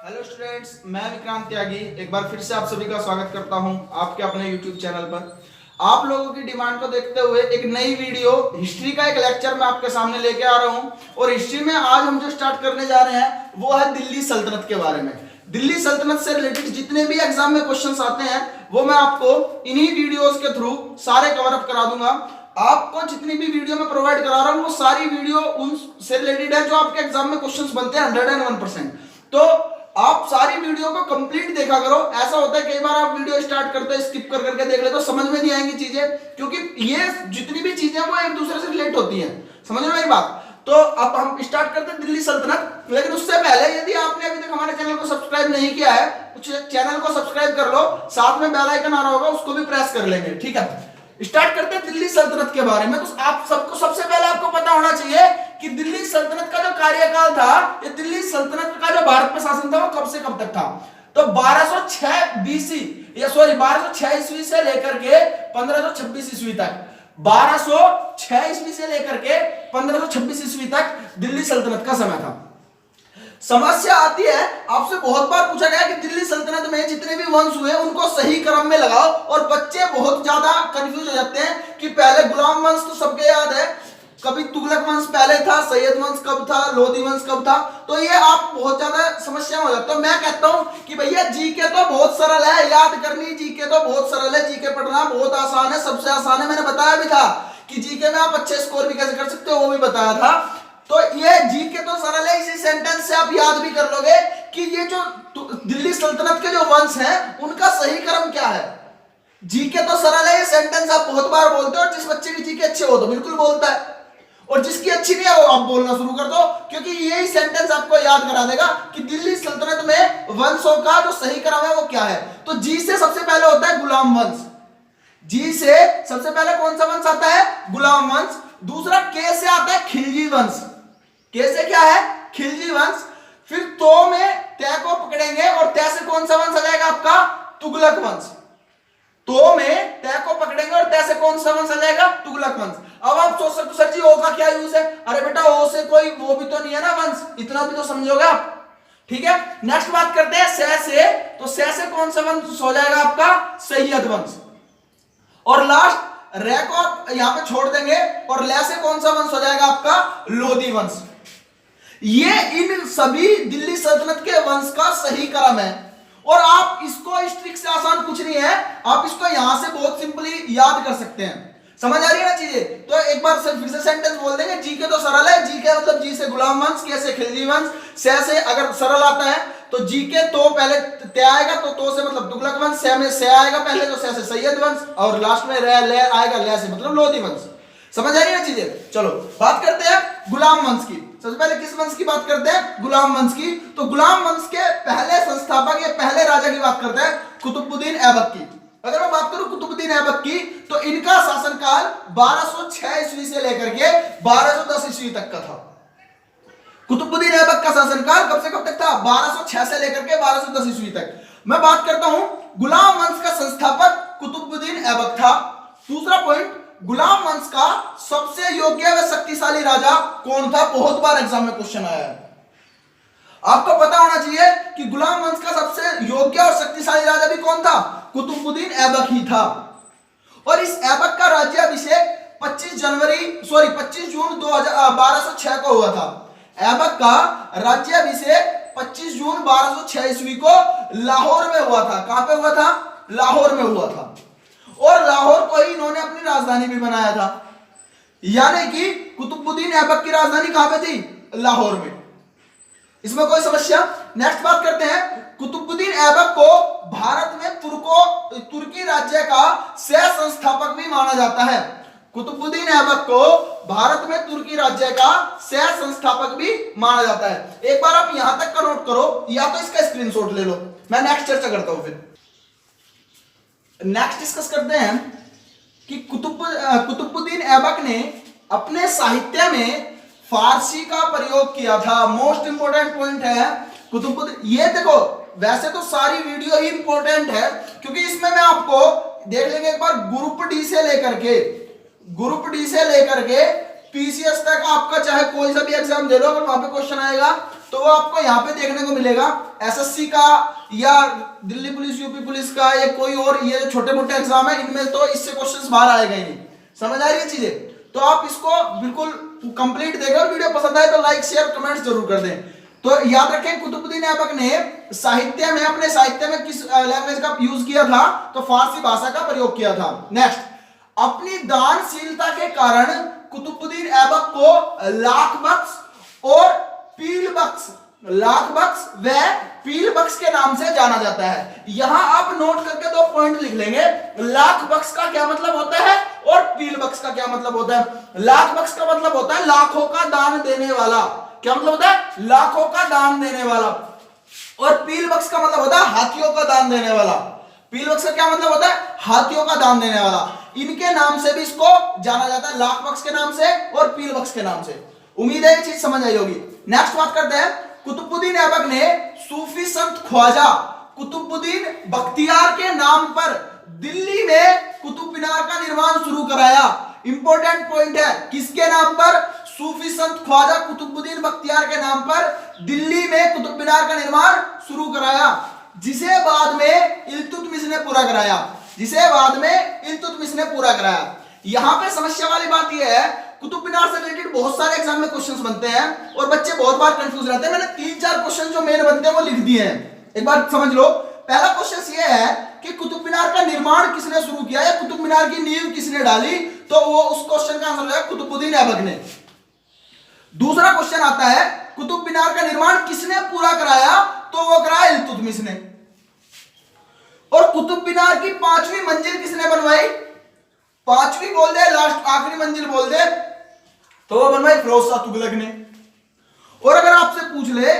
Hello students, मैं विक्रांत त्यागी एक बार फिर से आप सभी का स्वागत करता हूं आपके अपने यूट्यूब चैनल पर। आप लोगों की डिमांड को देखते हुए एक नई वीडियो हिस्ट्री का एक लेक्चर मैं आपके सामने लेके आ रहा हूं। और हिस्ट्री में आज हम जो स्टार्ट करने जा रहे हैं वो है दिल्ली सल्तनत के बारे में। दिल्ली सल्तनत से रिलेटेड जितने भी एग्जाम में क्वेश्चंस आते हैं वो मैं आपको इन्हीं वीडियोस के थ्रू सारे कवर अप करा दूंगा। आपको जितनी भी वीडियो मैं प्रोवाइड करा रहा हूं वो सारी वीडियो उन से रिलेटेड है जो आपके एग्जाम में क्वेश्चंस बनते हैं 101%। तो आप सारी वीडियो को कंप्लीट देखा करो। ऐसा होता है कई बार आप वीडियो स्टार्ट करते हैं स्किप कर करके देख ले तो समझ में नहीं आएंगी चीजें, क्योंकि ये जितनी भी चीजें वो एक दूसरे से रिलेट होती हैं। समझ में मेरी बात? तो अब हम स्टार्ट करते हैं दिल्ली सल्तनत। लेकिन उससे पहले यदि आपने अभी तक हमारे चैनल को सब्सक्राइब नहीं किया है तो चैनल को सब्सक्राइब कर लो, साथ में बेल आइकन आ रहा होगा उसको भी प्रेस कर लेंगे। ठीक है, स्टार्ट करते हैं दिल्ली सल्तनत के बारे में। तो आप सबको सबसे पहले आपको पता होना चाहिए कि दिल्ली सल्तनत का जो कार्यकाल था, ये दिल्ली सल्तनत का जो भारत में शासन था वो कब से कब तक था। तो 1206 बीसी या सॉरी 1206 ईस्वी से लेकर के 1526 ईस्वी तक, 1206 ईस्वी से लेकर के 1526 ईस्वी तक दिल्ली सल्तनत का समय था। समस्या आती है, आपसे बहुत बार पूछा गया कि दिल्ली सल्तनत में जितने भी वंश हुए उनको सही क्रम में लगाओ, और बच्चे बहुत ज्यादा कंफ्यूज हो जाते हैं कि पहले गुलाम वंश तो सबके याद है, कभी तुगलक वंश पहले था, सैयद वंश कब था, लोधी वंश कब था। तो ये आप बहुत ज्यादा समस्या हो जाता है। मैं कहता हूं कि भैया जीके तो बहुत सरल है, याद करनी जीके तो बहुत सरल है, जीके पढ़ना बहुत आसान है, सबसे आसान है। मैंने बताया भी था कि जीके में आप अच्छे स्कोर भी कैसे कर सकते हो, वो भी बताया था। तो ये जीके तो सरल है, इसी सेंटेंस से आप याद भी कर लोगे कि ये जो दिल्ली सल्तनत के जो वंश हैं उनका सही क्रम क्या है। जीके तो सरल है, ये सेंटेंस आप बहुत बार बोलते हो, और जिस बच्चे की जीके अच्छे हो तो बिल्कुल बोलता है, और जिसकी अच्छी नहीं है वो आप बोलना शुरू कर दो, क्योंकि यही सेंटेंस आपको याद करा देगा कि दिल्ली सल्तनत में वंशों का जो सही क्रम है वो क्या है। तो जी से सबसे पहले होता है गुलाम वंश। जी से सबसे पहले कौन सा वंश आता है? गुलाम वंश। दूसरा के से आता है खिलजी वंश। कैसे क्या है? खिलजी वंश। फिर तो में तय को पकड़ेंगे और तय से कौन सा वंश आ जाएगा आपका? तुगलक वंश। तो में तय को पकड़ेंगे और तय से कौन सा वंश आ जाएगा? तुगलक वंश। अब आप सोच सकते हो सर जी ओ का क्या यूज है? अरे बेटा ओ से कोई वो भी तो नहीं है ना वंश, इतना भी तो समझोगे आप। ठीक है, नेक्स्ट बात करते हैं सै से। तो सै से कौन सा वंश हो जाएगा आपका? सैयद वंश। और लास्ट रे को आप यहां पे छोड़ देंगे और ले से कौन सा वंश हो जाएगा आपका? लोधी वंश। ये इन सभी दिल्ली सल्तनत के वंश का सही क्रम है, और आप इसको इस ट्रिक से आसान कुछ नहीं है, आप इसको यहां से बहुत सिंपली याद कर सकते हैं। समझ आ रही है ना चीजें? तो एक बार फिर से सेंटेंस बोल देंगे। जी के तो सरल है, जी के मतलब जी से गुलाम वंश, के से खिलजी वंश, से अगर सरल आता है तो जी के तो पहले तय आएगा, तो से मतलब तुगलक वंश, से में से आएगा पहले, तो से सैयद वंश, और लास्ट में रे ले आएगा, ले से मतलब लोधी वंश। समझ आ रही है चीजें? चलो बात करते हैं गुलाम वंश की। सबसे पहले किस वंश की बात करते हैं? गुलाम वंश की। तो गुलाम वंश के पहले संस्थापक या पहले राजा की बात करते हैं, कुतुबुद्दीन ऐबक की। अगर मैं बात करूं कुतुबुद्दीन ऐबक की, तो इनका शासनकाल 1206 ईस्वी से लेकर के 1210 ईस्वी तक का था। कुतुबुद्दीन ऐबक का शासनकाल कब से कब तक था? 1206 से लेकर के 1210 ईस्वी तक। मैं बात करता हूं गुलाम वंश का संस्थापक कुतुबुद्दीन ऐबक था। दूसरा पॉइंट, गुलाम वंश का सबसे योग्य व शक्तिशाली राजा कौन था? बहुत बार एग्जाम में क्वेश्चन आया है। आपको पता होना चाहिए कि गुलाम वंश का सबसे योग्य और शक्तिशाली राजा भी कौन था? कुतुबुद्दीन ऐबक ही था। और इस ऐबक का राज्याभिषेक 25 जून 1206 को हुआ था। ऐबक का राज्याभिषेक 25 जून 1206 ईस्वी को लाहौर में हुआ था। कहां पे हुआ था? लाहौर में हुआ था। और लाहौर को ही इन्होंने अपनी राजधानी भी बनाया था, यानी कि कुतुबुद्दीन ऐबक की राजधानी कहां पे थी? लाहौर में। इसमें कोई समस्या? नेक्स्ट बात करते हैं, कुतुबुद्दीन ऐबक को भारत में तुर्की राज्य का सह संस्थापक भी माना जाता है। कुतुबुद्दीन ऐबक को भारत में तुर्की राज्य का सह संस्थापक भी माना जाता है। एक बार आप यहां तक का नोट करो, या तो इसका स्क्रीनशॉट ले लो, मैं नेक्स्ट चर्चा करता हूं। फिर नेक्स्ट डिस्कस करते हैं कि कुतुबुद्दीन ऐबक ने अपने साहित्य में फारसी का प्रयोग किया था। मोस्ट इंपोर्टेंट पॉइंट है कुतुबुद्दीन। ये देखो, वैसे तो सारी वीडियो ही इंपोर्टेंट है, क्योंकि इसमें मैं आपको देख लेंगे एक बार ग्रुप डी से लेकर के पीसीएस तक आपका चाहे कोई सा भी एग्जाम दे लो, अगर वहां पे क्वेश्चन आएगा तो वो आपको यहाँ पे देखने को मिलेगा। एसएससी का या दिल्ली पुलिस, यूपी पुलिस का, या कोई और ये जो छोटे मोटे एग्जाम है इनमें तो इससे क्वेश्चंस बाहर आएगा ही नहीं। समझ आ रही है चीजें? तो आप इसको बिल्कुल कंप्लीट देखें और वीडियो पसंद आए तो लाइक शेयर कमेंट्स जरूर कर दें। तो याद रखें कुतुबुद्दीन ऐबक ने साहित्य में, अपने साहित्य में किस लैंग्वेज का यूज किया था? तो फारसी भाषा का प्रयोग किया था। नेक्स्ट, अपनी दानशीलता के कारण कुतुबुद्दीन ऐबक को लाख बख्श और पील बख्श, लाख बख्श व पील बख्श के नाम से जाना जाता है। यहां आप नोट करके 2 पॉइंट लिख लेंगे। लाख बख्श का क्या मतलब होता है और पील बख्श का क्या मतलब होता है? लाख बख्श का मतलब होता है लाखों का दान देने वाला। क्या मतलब होता है? लाखों का दान देने वाला। और पील बख्श का मतलब होता है हाथियों का दान देने वाला। पील बख्श का क्या मतलब होता है? हाथियों का दान देने वाला। इनके नाम से भी इसको जाना जाता है, लाख बख्श के नाम से और पील बख्श के नाम से। उम्मीद है ये चीज समझ आई होगी। नेक्स्ट बात करते हैं, कुतुबुद्दीन ऐबक ने सूफी संत ख्वाजा कुतुबुद्दीन बख्तियार के नाम पर दिल्ली में कुतुब मीनार का निर्माण शुरू कराया। इंपॉर्टेंट पॉइंट है, किसके नाम पर? सूफी संत ख्वाजा कुतुबुद्दीन बख्तियार के नाम पर दिल्ली में कुतुब मीनार का निर्माण शुरू कराया, जिसे बाद में इल्तुतमिश ने पूरा कराया, जिसे बाद में इल्तुतमिश ने पूरा कराया। यहां पे समस्या वाली बात यह है, कुतुब मीनार से रिलेटेड बहुत सारे एग्जाम में क्वेश्चंस बनते हैं और बच्चे बहुत बार कंफ्यूज रहते हैं। मैंने 3-4 क्वेश्चन जो मेन बनते हैं वो लिख दिए हैं, एक बार समझ लो। पहला क्वेश्चन ये है कि कुतुब मीनार का निर्माण किसने शुरू किया या कुतुब मीनार की नींव किसने डाली? तो वो उस क्वेश्चन का आंसर है कुतुबुद्दीन ऐबक ने। दूसरा क्वेश्चन आता है, कुतुब मीनार का निर्माण किसने पूरा कराया? तो वो कराया इल्तुतमिश ने। और कुतुब मीनार की 5वीं मंजिल किसने बनवाई? 5वीं बोल दे, लास्ट आखिरी मंजिल बोल दे, तो वो बनवाई फिरोज शाह तुगलक ने। और अगर आपसे पूछ ले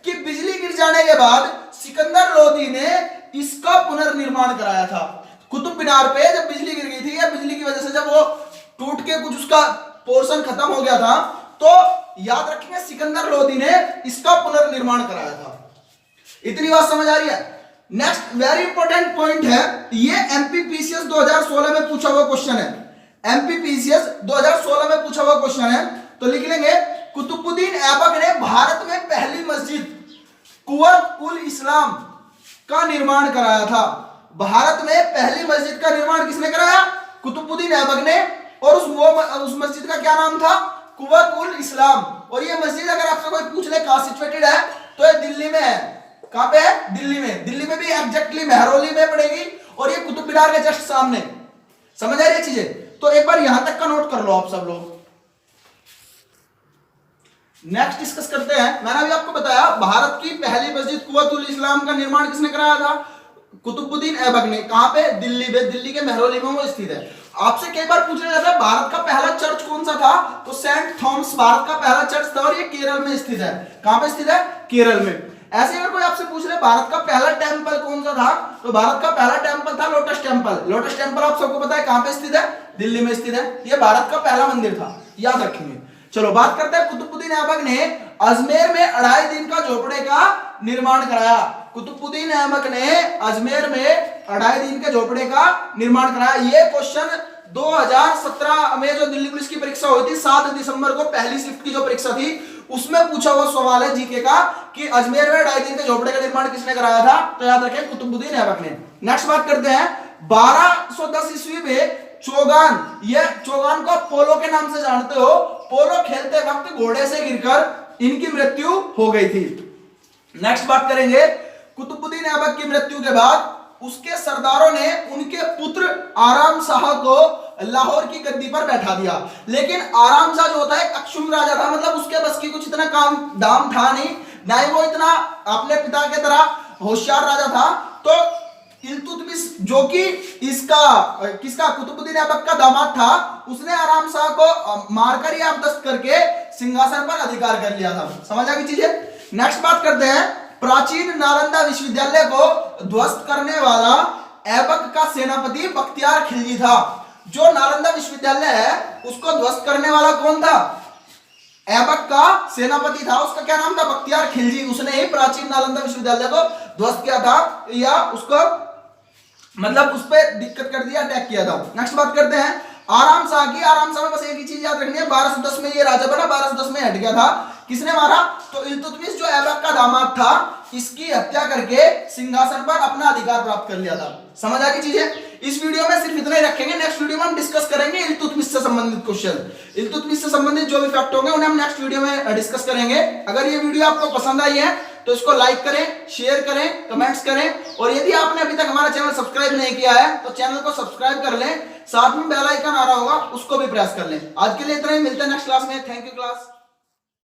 कि बिजली गिर जाने के बाद सिकंदर लोदी ने इसका पुनर्निर्माण कराया था, कुतुब मीनार पे जब बिजली गिर गई थी या बिजली की वजह से जब वो टूट के कुछ उसका पोर्शन खत्म हो गया था, तो याद रखेंगे सिकंदर लोदी ने इसका पुनर्निर्माण कराया था। इतनी बात समझ आ रही है? नेक्स्ट वेरी इंपॉर्टेंट पॉइंट है, ये एमपीपीसीएस 2016 में पूछा हुआ क्वेश्चन है। एमपीपीसीएस 2016 में पूछा हुआ क्वेश्चन है, तो लिख लेंगे, कुतुबुद्दीन ऐबक ने भारत में पहली मस्जिद कुव्वत उल इस्लाम का निर्माण कराया था। भारत में पहली मस्जिद का निर्माण किसने कराया? कुतुबुद्दीन ऐबक ने। और उस मस्जिद का क्या नाम था? कुव्वत उल इस्लाम। और ये मस्जिद अगर आपसे कोई पूछ ले कहां सिचुएटेड है, तो ये दिल्ली में है। कहां पे है? दिल्ली में। दिल्ली में भी एग्जैक्टली मेहरौली में पड़ेगी और ये कुतुब मीनार के जस्ट सामने। समझ आ रही है चीजें? तो एक बार यहां तक का नोट कर लो आप सब लोग। नेक्स्ट डिस्कस करते हैं। मैंने अभी आपको बताया भारत की पहली मस्जिद कुव्वत उल इस्लाम का निर्माण किसने कराया था? कुतुबुद्दीन ऐबक ने। कहां पे? दिल्ली में। दिल्ली के मेहरौली में वो स्थित है। आपसे कई बार पूछा जाता है भारत का पहला चर्च कौन सा था? तो सेंट थॉमस भारत का पहला चर्च था और ये केरल में स्थित है। कहां पे स्थित है? केरल में। ऐसे अगर कोई आपसे पूछ ले भारत का पहला टेंपल कौन सा था, तो भारत का पहला टेंपल था लोटस टेंपल। लोटस टेंपल आप सबको पता है कहां पे स्थित है? दिल्ली में स्थित है। ये भारत का पहला मंदिर था, याद रखेंगे। चलो बात करते हैं, कुतुबुद्दीन ऐबक ने अजमेर में 2.5 दिन का झोपड़े का निर्माण कराया। कुतुबुद्दीन ऐबक ने अजमेर में 2.5 दिन के झोपड़े का निर्माण कराया। ये क्वेश्चन 2017 में जो दिल्ली पुलिस की परीक्षा हुई थी 7 दिसंबर को, पहली शिफ्ट की जो परीक्षा थी, उसमें पूछा हुआ सवाल है जीके का कि अजमेर में 2.5 दिन के झोपड़े का निर्माण किसने कराया था? तो याद रखें कुतुबुद्दीन ऐबक ने। नेक्स्ट बात करते हैं, 1210 ईस्वी में चौगान, ये चौगान को पोलो के नाम से जानते हो, पोलो खेलते वक्त घोड़े से गिरकर इनकी मृत्यु हो गई थी। नेक्स्ट बात करेंगे, कुतुबुद्दीन ऐबक की मृत्यु के बाद उसके सरदारों ने उनके पुत्र आराम शाह को लाहौर की गद्दी पर बैठा दिया। लेकिन आराम शाह जो होता है एक अक्षुम राजा था, मतलब उसके बस की कुछ इतना काम दाम था नहीं, ना ही वो इतना अपने पिता के तरह होशियार राजा था। तो इल्तुतमिश जो कि किसका कुतुबुद्दीन ऐबक का दामाद था, उसने आराम शाह को मारकर या दस्त करके सिंहासन पर अधिकार कर लिया था। समझ आ गई चीजें? नेक्स्ट बात करते हैं, प्राचीन नालंदा विश्वविद्यालय को ध्वस्त करने वाला ऐबक का सेनापति बख्तियार खिलजी था। जो नालंदा विश्वविद्यालय है उसको ध्वस्त करने वाला कौन था? ऐबक का सेनापति था, उसका क्या नाम था? बख्तियार खिलजी। उसने ही प्राचीन नालंदा विश्वविद्यालय को ध्वस्त किया था या उसको मतलब उस पर दिक्कत कर दिया, अटैक किया था। नेक्स्ट बात करते हैं आराम शाह की। आराम शाह में बस एक ही चीज याद रखनी है, 1210 में ये राजा बना, 1210 में हट गया था। किसने मारा? तो इल्तुतमिश जो ऐबक का दामाद था, इसकी हत्या करके सिंहासन पर अपना अधिकार प्राप्त कर लिया था। समझ आ गई चीजें? इस वीडियो में सिर्फ इतना ही रखेंगे, नेक्स्ट वीडियो में हम डिस्कस करेंगे इल्तुतमिश से संबंधित क्वेश्चन, इल्तुतमिश से संबंधित जो भी फैक्ट होंगे उन्हें हम नेक्स्ट वीडियो में डिस्कस करेंगे। अगर ये वीडियो आपको पसंद आई है तो इसको लाइक करें, शेयर करें, कमेंट्स करें, और यदि आपने अभी तक हमारा चैनल सब्सक्राइब नहीं किया है तो चैनल को सब्सक्राइब कर लें, साथ में बेल आइकन आ रहा होगा उसको भी प्रेस कर लें। आज के लिए इतना ही, मिलते हैं नेक्स्ट क्लास में। Thank you class.